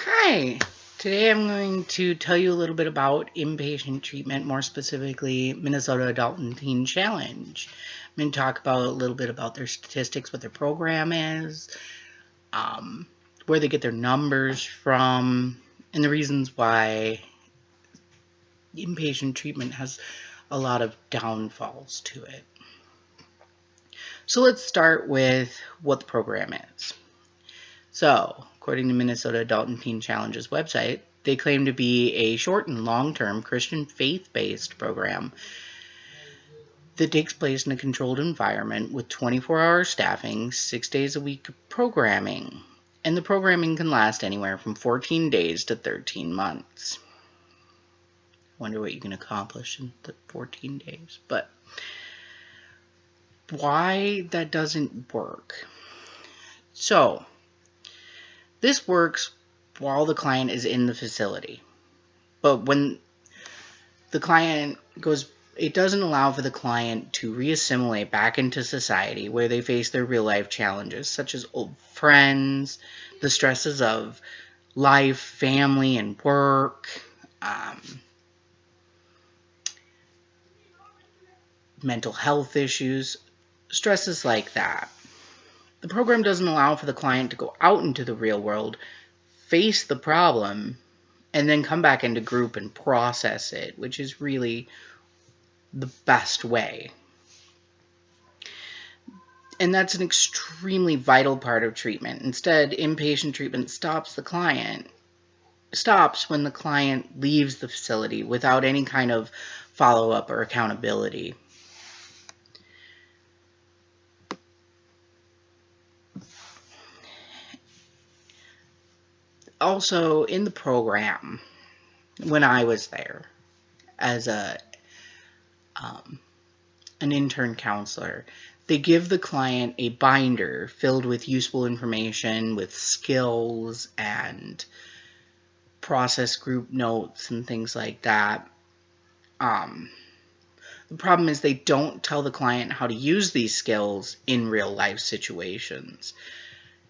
Hi, today I'm going to tell you a little bit about inpatient treatment, more specifically Minnesota Adult and Teen Challenge. I'm going to talk about a little bit about their statistics, what their program is, where they get their numbers from, and the reasons why inpatient treatment has a lot of downfalls to it. So let's start with what the program is. So, according to Minnesota Adult and Teen Challenge's website, they claim to be a short and long-term Christian faith-based program that takes place in a controlled environment with 24-hour staffing, 6 days a week of programming. And the programming can last anywhere from 14 days to 13 months. Wonder what you can accomplish in the 14 days. But why that doesn't work? So, this works while the client is in the facility. But when the client goes, it doesn't allow for the client to reassimilate back into society where they face their real life challenges, such as old friends, the stresses of life, family, and work, mental health issues, stresses like that. The program doesn't allow for the client to go out into the real world, face the problem, and then come back into group and process it, which is really the best way. And that's an extremely vital part of treatment. Instead, inpatient treatment stops when the client leaves the facility without any kind of follow-up or accountability. Also, in the program, when I was there as an intern counselor, they give the client a binder filled with useful information, with skills and process group notes and things like that. The problem is they don't tell the client how to use these skills in real life situations,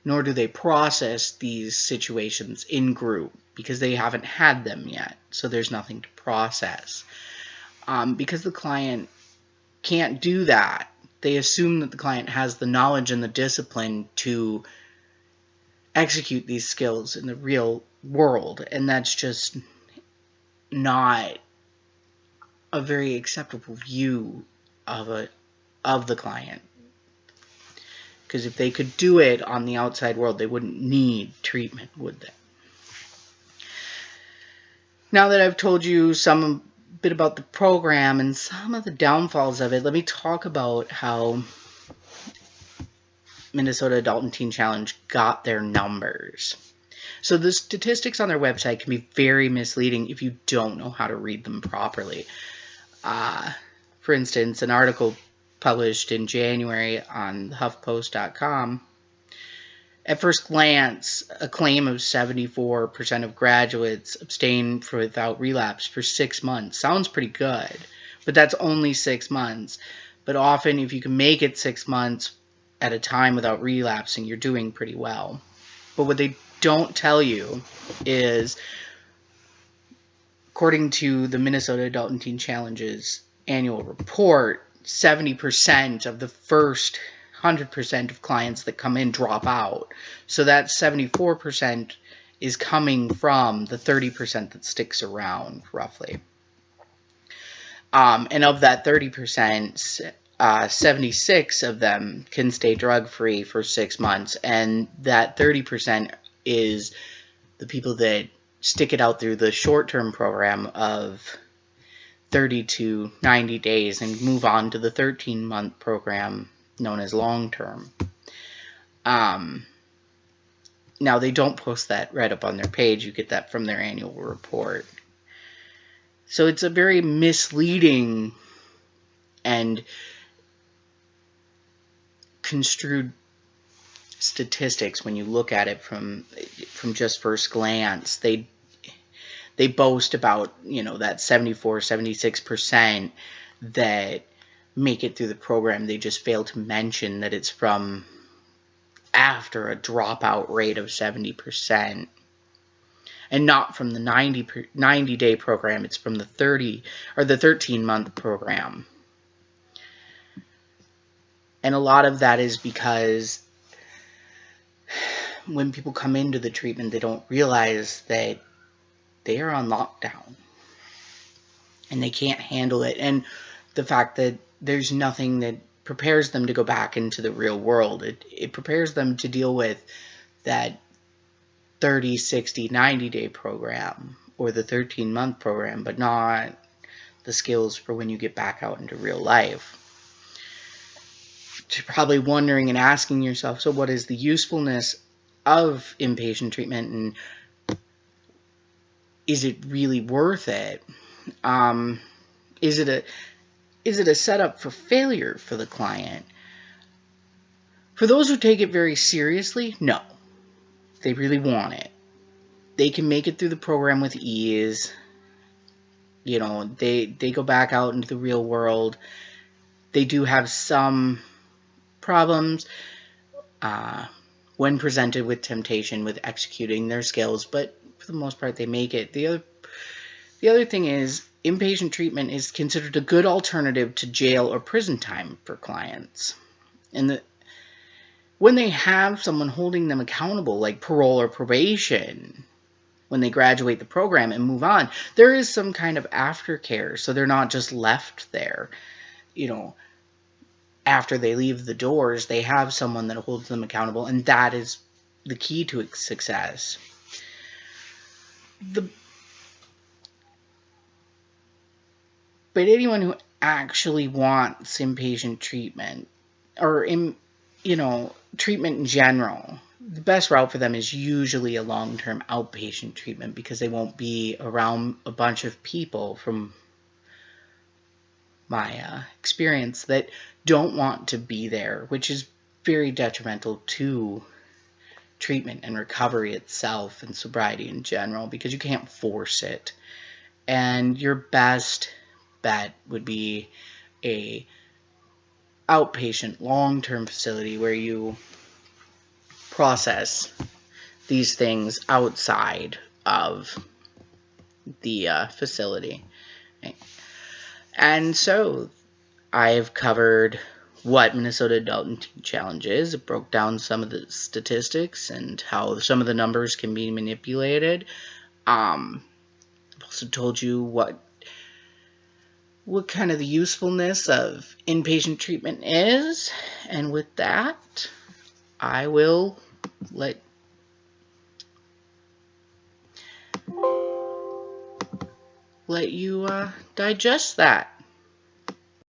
nor do they process these situations in group because they haven't had them yet, so there's nothing to process. Because the client can't do that, they assume that the client has the knowledge and the discipline to execute these skills in the real world, and that's just not a very acceptable view of the client. Because if they could do it on the outside world, they wouldn't need treatment, would they? Now that I've told you some bit about the program and some of the downfalls of it, let me talk about how Minnesota Adult and Teen Challenge got their numbers. So the statistics on their website can be very misleading if you don't know how to read them properly. For instance, an article published in January on HuffPost.com, at first glance, a claim of 74% of graduates abstain without relapse for 6 months sounds pretty good, but that's only 6 months. But often, if you can make it 6 months at a time without relapsing, you're doing pretty well. But what they don't tell you is, according to the Minnesota Adult and Teen Challenge's annual report, 70% of the first 100% of clients that come in drop out. So that 74% is coming from the 30% that sticks around, roughly. And of that 30%, 76 of them can stay drug-free for 6 months. And that 30% is the people that stick it out through the short-term program of 30 to 90 days and move on to the 13-month program known as long-term. Now, they don't post that right up on their page. You get that from their annual report. So it's a very misleading and construed statistics when you look at it from just first glance. They boast about, that 74, 76% that make it through the program. They just fail to mention that it's from after a dropout rate of 70%. and not from the 90-day program. It's from the 30 or the 13-month program. And a lot of that is because when people come into the treatment, they don't realize that they are on lockdown and they can't handle it. And the fact that there's nothing that prepares them to go back into the real world. It prepares them to deal with that 30, 60, 90-day program or the 13-month program, but not the skills for when you get back out into real life. You're probably wondering and asking yourself, so what is the usefulness of inpatient treatment, and is it really worth it? Is it a setup for failure for the client? For those who take it very seriously, no. They really want it. They can make it through the program with ease. You know, they go back out into the real world. They do have some problems when presented with temptation with executing their skills, but for the most part they make it. The other thing is, inpatient treatment is considered a good alternative to jail or prison time for clients. And when they have someone holding them accountable, like parole or probation, when they graduate the program and move on, there is some kind of aftercare, so they're not just left there. You know, after they leave the doors, they have someone that holds them accountable, and that is the key to success. But anyone who actually wants inpatient treatment, or treatment in general, the best route for them is usually a long-term outpatient treatment, because they won't be around a bunch of people, from my experience, that don't want to be there, which is very detrimental to treatment and recovery itself and sobriety in general, because you can't force it. And your best bet would be a outpatient long-term facility where you process these things outside of the facility. And so I've covered what Minnesota Adult and Teen Challenge is. It broke down some of the statistics and how some of the numbers can be manipulated. I've also told you what kind of the usefulness of inpatient treatment is. And with that, I will let you digest that.